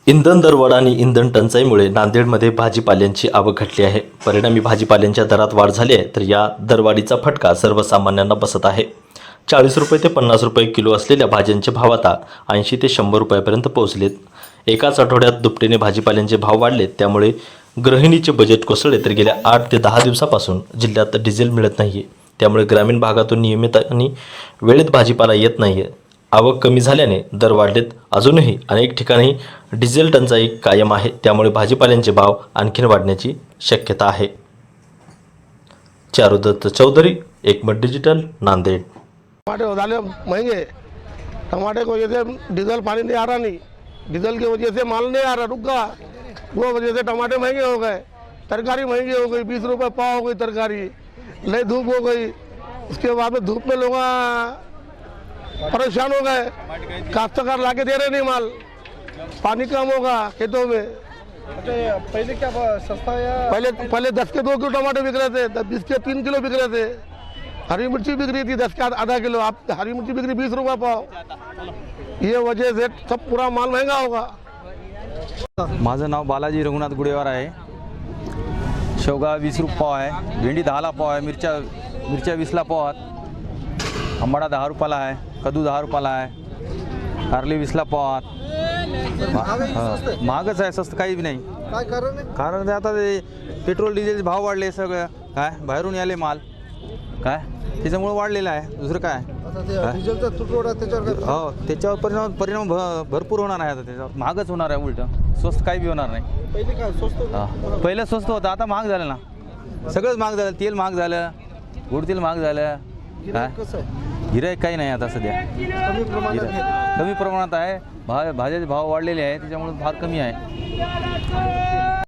इंधन दरवाढ आणि इंधन टंचाईमुळे नांदेडमध्ये भाजीपाल्यांची आवक घटली आहे. परिणामी भाजीपाल्यांच्या दरात वाढ झाली आहे, तर या दरवाढीचा फटका सर्वसामान्यांना बसत आहे. 40 रुपये ते 50 रुपये किलो असलेल्या भाज्यांचे भाव आता 80 ते 100 रुपयापर्यंत पोहोचलेत. एकाच आठवड्यात दुपटीने भाजीपाल्यांचे भाव वाढलेत. त्यामुळे गृहिणीचे बजेट कोसळले. तर गेल्या 8 ते 10 दिवसापासून जिल्ह्यात डिझेल मिळत नाही आहे. त्यामुळे ग्रामीण भागातून नियमित आणि वेळेत भाजीपाला येत नाही आहे. आवक कमी झाल्याने दर वाढलेत. अजूनही अनेक ठिकाणी डिझेल टंचाई कायम आहे. त्यामुळे भाजीपाल्यांचे भाव आणखीन वाढण्याची शक्यता आहे. चारुदत्त चौधरी, एकमत डिजिटल, नांदेड. टमाटे हो डाले महंगे। टमाटे की वजह से डीजल पानी नहीं आ रहा, नहीं डीजल की वजह से माल नहीं आ रहा, रुक गया। वो वजह से टमाटे महंगे हो गए, तरकारी महंगी हो गई, 20 रुपये पाव हो गई तरकारी, लई धूप हो गई। उसके बाद में धूप में लोग परेशान हो गए, काश्तकार लाके दे रहे नहीं माल, पानी कम होगा खेतों में। पहले क्या सस्ता या पहले 10 के 2 किलो टमाटे बिक रहे थे, 20 के 3 किलो बिक रहे थे। हरी मिर्ची बिक रही थी 10 का आधा किलो, आप हरी मिर्ची बिक रही 20 रुपये पाव। ये वजह से सब पूरा माल महंगा होगा। माझं नाव बालाजी रघुनाथ गुडेवार आहे। शेवगा 20 रुपये पाव आहे, भेंडी 10ला पाव आहे, मिरच्या 20ला पाव आहेत, आंबाडा 10 रुपयाला आहे, कद्दू 10 रुपयाला आहे, कारली 20ला पाव आहेत। महागच आहे, स्वस्त काही बी नाही। काय कारण आहे? कारण ते आता ते पेट्रोल डिझेलचे भाव वाढले, सगळं काय बाहेरून आले माल, काय त्याच्यामुळे वाढलेलं आहे, दुसरं काय। आता ते डिझेलचा तुटवडा त्याच्यावर काय? हो, त्याच्यावर परिणाम भरपूर होणार आहे। आता त्याच्यावर महागच होणार आहे, उलट स्वस्त काही बी होणार नाही। पहिले काय स्वस्त होतं? पहिलं स्वस्त होतं, आता महाग झालं ना, सगळंच महाग झालं। तेल महाग झालं, गोड तेल महाग झालं, गिऱ्हाईक कसं आहे? गिऱ्हाईक काही नाही आता सध्या, कमी प्रमाणात आहे. कमी प्रमाणात आहे। भाज्याचे भाव वाढलेले आहे, त्याच्यामुळे फार कमी आहे।